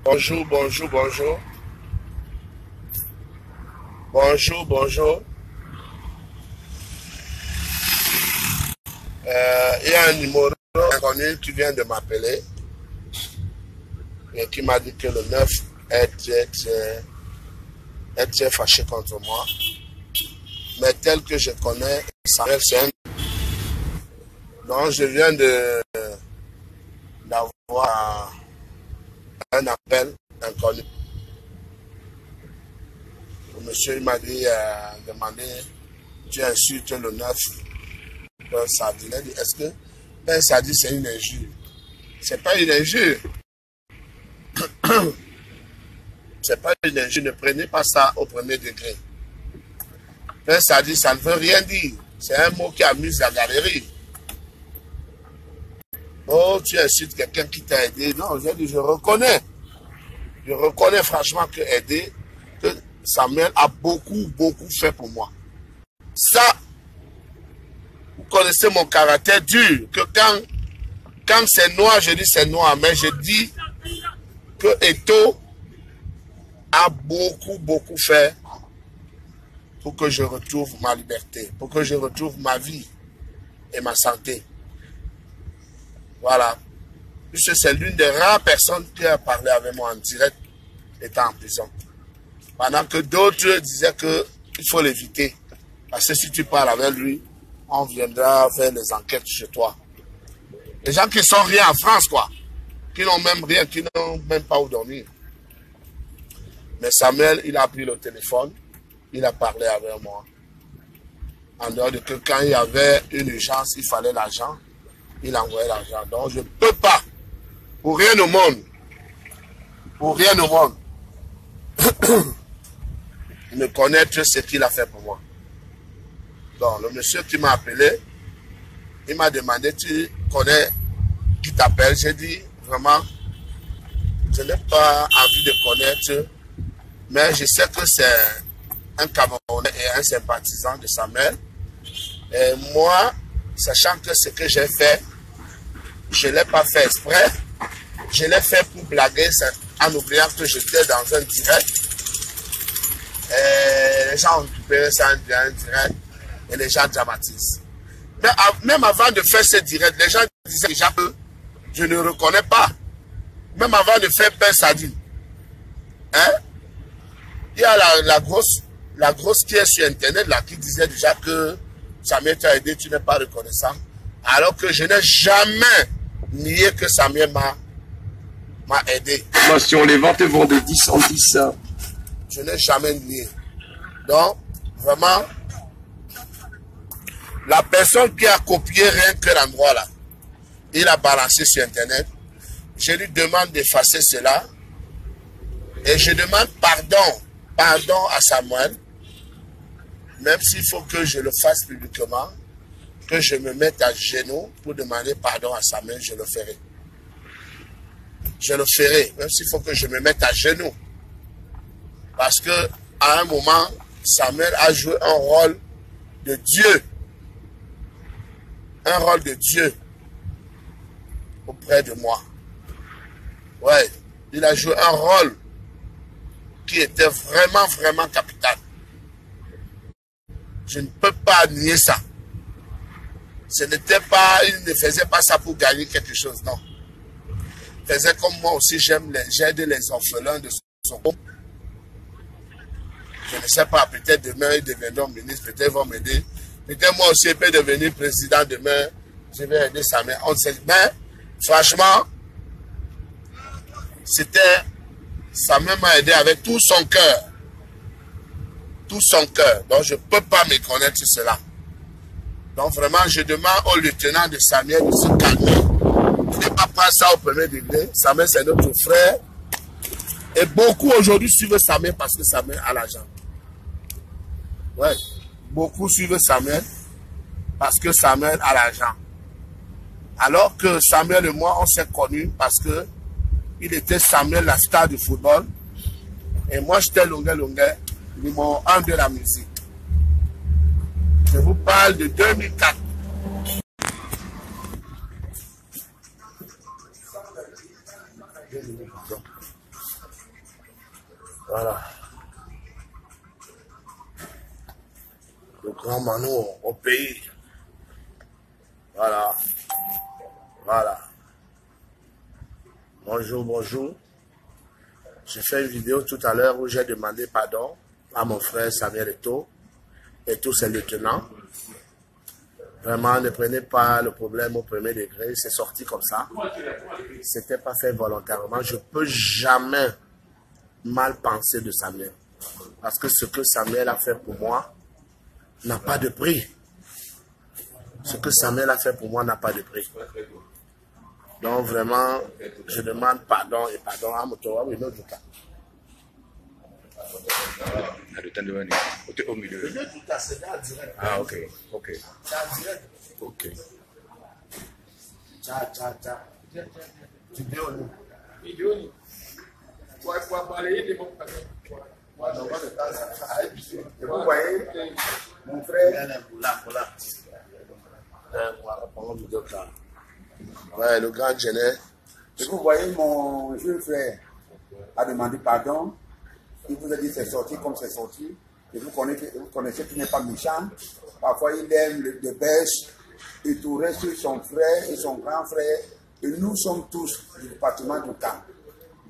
Bonjour, bonjour, bonjour. Bonjour, bonjour. Il y a un numéro inconnu qui vient de m'appeler et qui m'a dit que le 9 est très fâché contre moi. Mais tel que je connais, Samuel, c'est un... Donc je viens d'avoir un appel inconnu. Le monsieur m'a dit, demandé, tu insultes le 9 Père Sadi. Il a dit, est-ce que Père Sadi c'est une injure? C'est pas une injure. C'est pas une injure. Ne prenez pas ça au premier degré. Père Sadi, ça ne veut rien dire. C'est un mot qui amuse la galerie. Oh, tu insultes quelqu'un qui t'a aidé. Non, j'ai dit, je reconnais. Je reconnais franchement que aider, que Samuel a beaucoup fait pour moi. Ça, vous connaissez mon caractère dur, que quand c'est noir, je dis c'est noir, mais je dis que Eto a beaucoup fait pour que je retrouve ma liberté, pour que je retrouve ma vie et ma santé. Voilà. C'est l'une des rares personnes qui a parlé avec moi en direct étant en prison. Pendant que d'autres disaient qu'il faut l'éviter. Parce que si tu parles avec lui, on viendra faire les enquêtes chez toi. Les gens qui sont rien en France, quoi. Qui n'ont même rien, qui n'ont même pas où dormir. Mais Samuel, il a pris le téléphone, il a parlé avec moi. En dehors de que quand il y avait une urgence, il fallait l'argent, il envoyait l'argent. Donc je ne peux pas, pour rien au monde, ne connaître ce qu'il a fait pour moi. Donc le monsieur qui m'a appelé, il m'a demandé, tu connais qui t'appelle? J'ai dit, vraiment, je n'ai pas envie de connaître, mais je sais que c'est un Camerounais et un sympathisant de Samuel. Et moi, sachant que ce que j'ai fait, je ne l'ai pas fait exprès, je l'ai fait pour blaguer en oubliant que j'étais dans un direct. Et les gens ont récupéré ça en direct et les gens dramatisent. Mais même avant de faire ce direct, les gens disaient déjà que je ne reconnais pas. Même avant de faire Père Sadi. Hein? Il y a la grosse qui est sur Internet là, qui disait déjà que Samuel t'a aidé, tu n'es pas reconnaissant. Alors que je n'ai jamais nié que Samuel m'a aidé. Les ventes vont de 10 en 10. Je n'ai jamais nié. Donc, vraiment, la personne qui a copié rien que l'endroit là, il a balancé sur Internet. Je lui demande d'effacer cela. Et je demande pardon à Samuel. Même s'il faut que je le fasse publiquement, que je me mette à genoux pour demander pardon à Samuel, je le ferai. Je le ferai, même s'il faut que je me mette à genoux. Parce que à un moment, Samuel a joué un rôle de Dieu. Un rôle de Dieu auprès de moi. Ouais, il a joué un rôle qui était vraiment capital. Je ne peux pas nier ça. Ce n'était pas, il ne faisait pas ça pour gagner quelque chose, non. Il faisait comme moi aussi, j'aide les orphelins de son groupe. Je ne sais pas, peut-être demain ils deviendront ministres, peut-être ils vont m'aider. Peut-être moi aussi, je peux devenir président demain. Je vais aider sa mère. On sait. Mais, franchement, sa mère m'a aidé avec tout son cœur. Tout son cœur. Donc, je ne peux pas méconnaître cela. Donc, vraiment, je demande au lieutenant de Samuel de se calmer. Il n'est pas prendre ça au premier degré. Samuel, c'est notre frère. Et beaucoup aujourd'hui suivent Samuel parce que Samuel a l'argent. Ouais. Beaucoup suivent Samuel parce que Samuel a l'argent. Alors que Samuel et moi, on s'est connus parce que il était Samuel, la star du football. Et moi, j'étais Longuet, numéro 1 de la musique. Je vous parle de 2004. Voilà. Le grand Mano au pays. Voilà. Voilà. Bonjour, bonjour. J'ai fait une vidéo tout à l'heure où j'ai demandé pardon à mon frère Samuel Eto'o et tous ses lieutenants. Vraiment, ne prenez pas le problème au premier degré. C'est sorti comme ça. C'était pas fait volontairement. Je peux jamais mal penser de Samuel. Parce que ce que Samuel a fait pour moi n'a pas de prix. Ce que Samuel a fait pour moi n'a pas de prix. Donc vraiment, je demande pardon et pardon à Motoa ou une autre cas. Au milieu. Ah, ok. Ok. Ok. Vous voyez, mon frère, Ouais, le grand Genet. et vous voyez, mon jeune frère a demandé pardon. Il vous a dit c'est sorti comme c'est sorti. Et vous connaissez qu'il n'est pas méchant. Parfois, il aime le bêche. Et tout reste son frère et son grand frère. Et nous sommes tous du département du camp.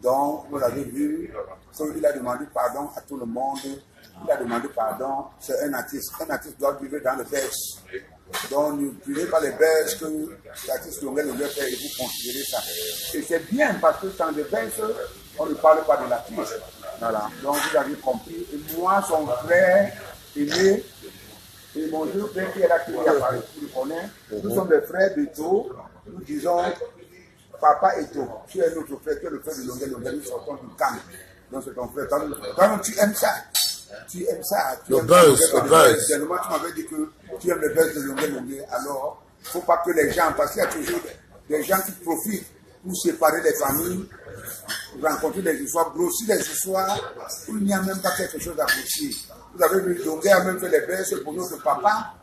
Donc, vous avez vu qu'il a demandé pardon à tout le monde. Il a demandé pardon. C'est un artiste. Un artiste doit vivre dans le bêche. Donc, ne prenez pas les bêches que l'artiste Longuet fait et vous considérez ça. Et c'est bien parce que dans le bêche, on ne parle pas de l'artiste. Voilà. Donc, vous avez compris. Et moi, son frère aîné, et mon deux frères qui est là, qui est apparu, vous le connaissez. Nous sommes des frères d'Eto'o. Nous disons, papa Eto'o, tu es notre frère, tu es le frère de Longuet, nous sortons du camp. Donc, c'est ton frère. Quand tu aimes ça. Tu aimes ça. Tu le buzz, le buzz. Tellement tu m'avais dit que tu aimes le buzz de Longuet. Alors, il ne faut pas que les gens, parce qu'il y a toujours des gens qui profitent pour séparer les familles, pour rencontrer des histoires, grossir des histoires, où il n'y a même pas quelque chose à grossir. Vous avez vu, Longuet a même fait les buzz pour notre papa,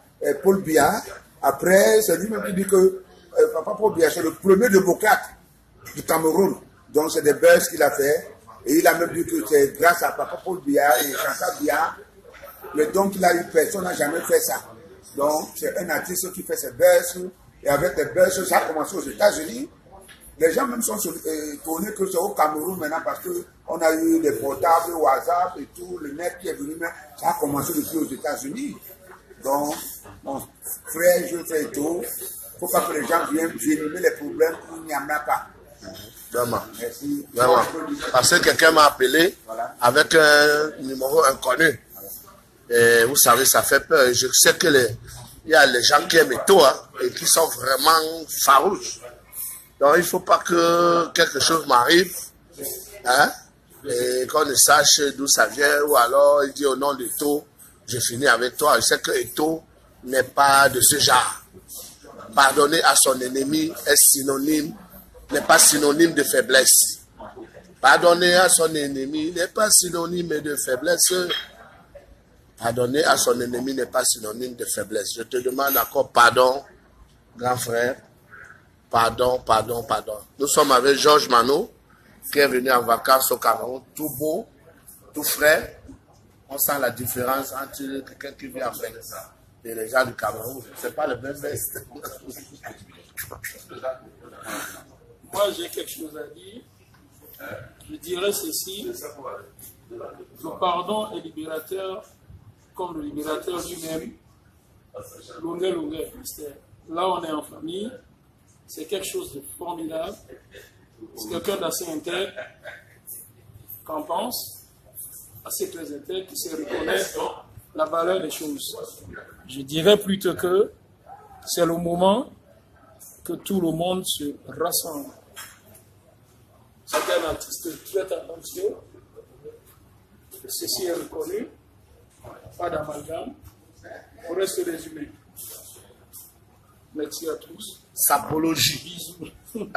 Paul Biya. Après, c'est lui-même qui dit que papa Paul Biya, c'est le premier démocrate du Cameroun. Donc, c'est des buzz qu'il a fait. Et il a même dit que c'est grâce à papa Paul Biya et Chantal Biya, le don qu'il a eu, personne n'a jamais fait ça. Donc, c'est un artiste qui fait ses buzz. Et avec les buzz, ça a commencé aux États-Unis. Les gens même sont étonnés que c'est au Cameroun maintenant parce qu'on a eu des portables, WhatsApp et tout, le net qui est venu, mais ça a commencé depuis aux États-Unis. Donc, mon frère, je fais tout. Il ne faut pas que les gens viennent venimer les problèmes où il n'y en a pas. Vraiment. Merci. Vraiment. Parce que quelqu'un m'a appelé avec un numéro inconnu. Et vous savez, ça fait peur. Je sais que il y a les gens qui aiment Eto'o et qui sont vraiment farouches. Donc il ne faut pas que quelque chose m'arrive, hein, et qu'on ne sache d'où ça vient, ou alors il dit au nom d'Eto'o, je finis avec toi. Je sais que Eto'o n'est pas de ce genre. Pardonner à son ennemi est synonyme, n'est pas synonyme de faiblesse. Pardonner à son ennemi n'est pas synonyme de faiblesse. Pardonner à son ennemi n'est pas synonyme de faiblesse. Je te demande encore pardon, grand frère. Pardon, pardon, pardon. Nous sommes avec Georges Mano, qui est venu en vacances au Cameroun, tout beau, tout frais. On sent la différence entre quelqu'un qui vit en France et les gens du Cameroun. C'est pas le même veste. Moi, j'ai quelque chose à dire. Je dirais ceci. Le pardon est libérateur, comme le libérateur lui-même. Longuet, mystère. Là, on est en famille. C'est quelque chose de formidable. C'est quelqu'un d'assez intègre, qu'en pense, assez très intègre, qui sait reconnaître la valeur des choses. Je dirais plutôt que c'est le moment que tout le monde se rassemble. C'est un artiste très talentueux. Ceci est reconnu. Pas d'amalgame. On reste des humains. Merci à tous. Sapologie. Bisous.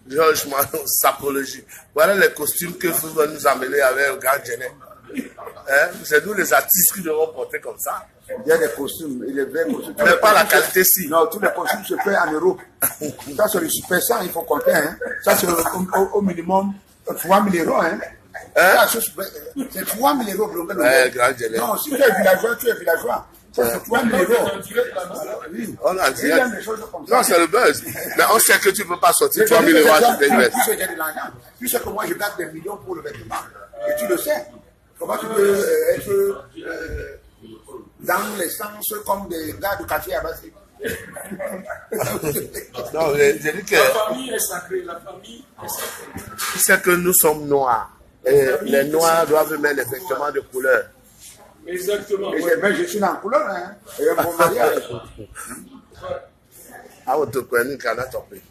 Georges Mano, sapologie. Voilà les costumes que vous allez nous amener avec le grand Genet. Hein? C'est nous les artistes qui devons porter comme ça. Il y a des costumes, il est vrai costume. Mais pas la qualité si. Non, tous les costumes se paient en euros. Ça, c'est le super 100, il faut compter. Hein. Ça, c'est au minimum 3 000 euros. Hein. Hein? C'est 3 000 euros pour le Grand Gelé. Non, si tu es villageois, tu es villageois. C'est 3 000 euros. Oui, on a dit. Il aime des choses comme ça. Non, c'est le buzz. Mais on sait que tu ne peux pas sortir 3 000 euros à tes Tu sais, j'ai de l'argent. Tu sais que moi, je gagne des millions pour le vêtement. Et tu le sais. Comment tu peux être dans les sens comme des gars du quartier à Bassi? Non, j'ai dit que. La famille est sacrée, la famille est sacrée. Tu sais que nous sommes noirs. Et les noirs doivent mettre les vêtements de couleur. Exactement. Et je suis en couleur, hein. Et mon mariage. Ah, on te connaît, qu'on a topé.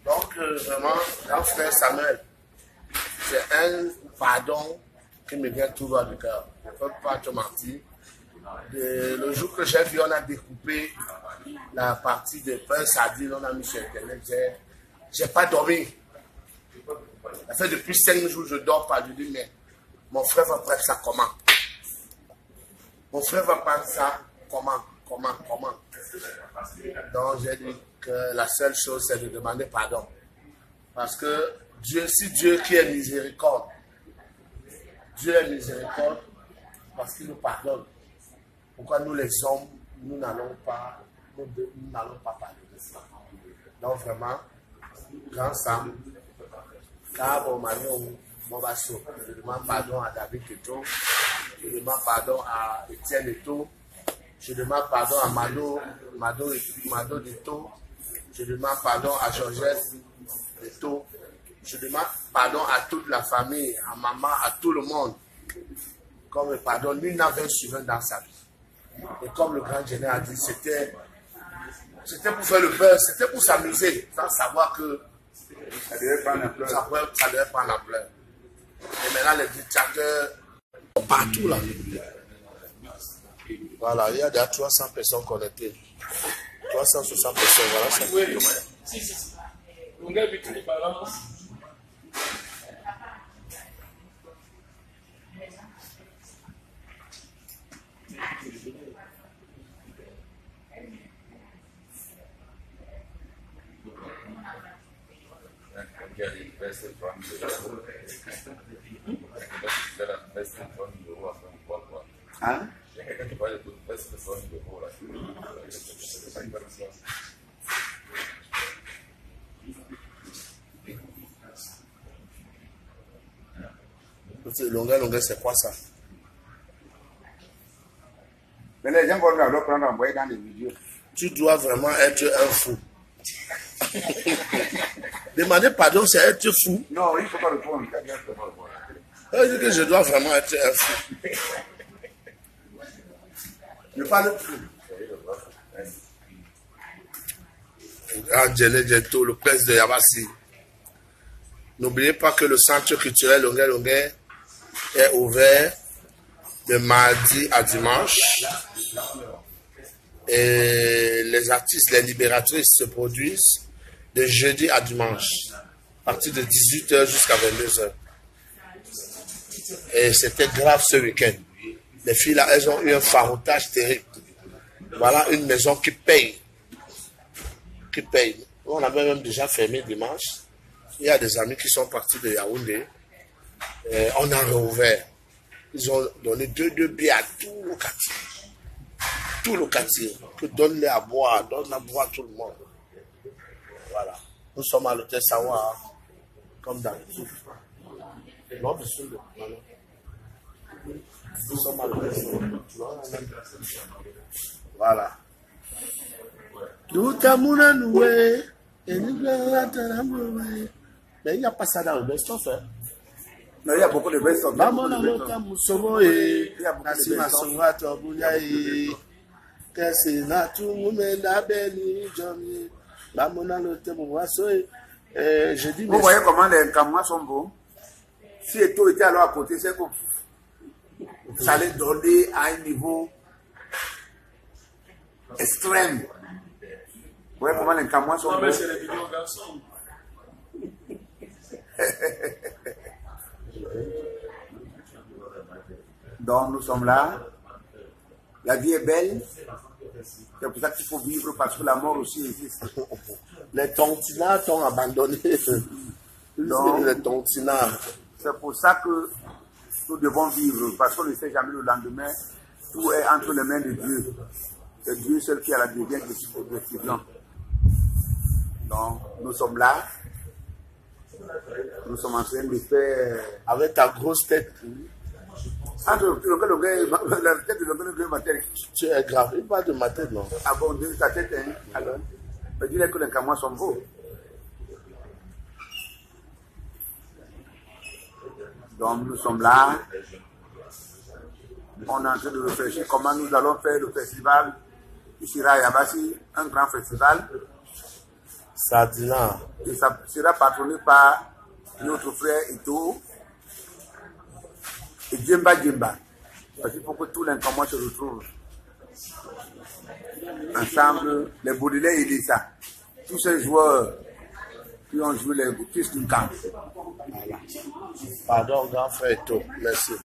Donc, vraiment, grand frère Samuel, c'est un pardon qui me vient tout droit du cœur. Je ne peux pas te mentir. Le jour que j'ai vu, on a découpé la partie de pain sardine, on a mis sur Internet. J'ai pas dormi. Ça fait depuis 5 jours que je ne dors pas. Je dis, mais mon frère va prendre ça comment? Mon frère va prendre ça comment? Donc j'ai dit que la seule chose, c'est de demander pardon. Parce que Dieu, si Dieu qui est miséricorde, Dieu est miséricorde parce qu'il nous pardonne. Pourquoi nous les hommes, nous n'allons pas parler de ça? Donc vraiment, grand Sam, car mon mari, mon basso, je demande pardon à David Eto, je demande pardon à Étienne Eto, je demande pardon à Mado Eto, je demande pardon à Georgette Eto, je demande pardon à toute la famille, à maman, à tout le monde. Comme le pardon, lui n'avait un suivant dans sa vie. Et comme le grand général a dit, c'était pour faire le beurre, c'était pour s'amuser, sans savoir que ça devait prendre l'ampleur. Et maintenant, les dictateurs sont partout là. Voilà, il y a déjà 300 personnes connectées. 360 personnes, voilà ça. Oui, si. On a vu les balances. Hein? Longueur, c'est quoi ça? Mais les gens vont leur prendre envoyer dans les vidéos. Tu dois vraiment être un fou. Demander pardon, c'est être fou. Non, il ne faut pas répondre. Ça veut dire que je dois vraiment être un fou. Ne parle plus. Angélé Djeto, le prince de Yabassi. N'oubliez pas que le centre culturel Longueur est ouvert de mardi à dimanche. Et les artistes, les libératrices se produisent de jeudi à dimanche, à partir de 18h jusqu'à 22h. Et c'était grave ce week-end. Les filles là, elles ont eu un faroutage terrible. Voilà une maison qui paye. On avait même déjà fermé dimanche. Il y a des amis qui sont partis de Yaoundé. On a réouvert. Ils ont donné deux billets à tout le quartier. Tout le quartier. Donne-les à boire. Donne à boire à tout le monde. Voilà. Nous sommes à l'hôtel Sawa. Comme d'habitude. Nous sommes à l'hôtel Sawa. Voilà. Tout à mon anoué. Mais il n'y a pas ça dans le best-of. Non, il y a beaucoup de best-of. Il y a beaucoup de je dis, vous voyez comment les Camerounais sont beaux. Si Eto était alors à côté, c'est comme ça allait donner à un niveau extrême. Vous voyez comment les Camerounais sont beaux. Non, mais c'est les vidéos garçons. Donc nous sommes là. La vie est belle. C'est pour ça qu'il faut vivre parce que la mort aussi existe. Les continents t'ont abandonné. Donc, le continent. c'est pour ça que nous devons vivre, parce qu'on ne sait jamais le lendemain. Tout est entre les mains de Dieu. C'est Dieu seul qui a la dernière décision. Donc, nous sommes là. Nous sommes en train de faire... Avec ta grosse tête. Ah, la tête de ma tête. Tu es grave. Il parle de ma tête, non? Ah bon, de ta tête, hein? Alors, je dirais que les camois sont beaux. Donc, nous sommes là. On est en train de réfléchir comment nous allons faire le festival ici à Yabassi, un grand festival. Sardina. Et ça sera patronné par notre frère Ito et Djemba Djemba. Parce qu'il faut que tous les Nkamwa se retrouvent ensemble, les Baudelaire et Lisa. Tous ces joueurs qui ont joué les Kiss Nkam. Pardon, grand frère Ito. Merci.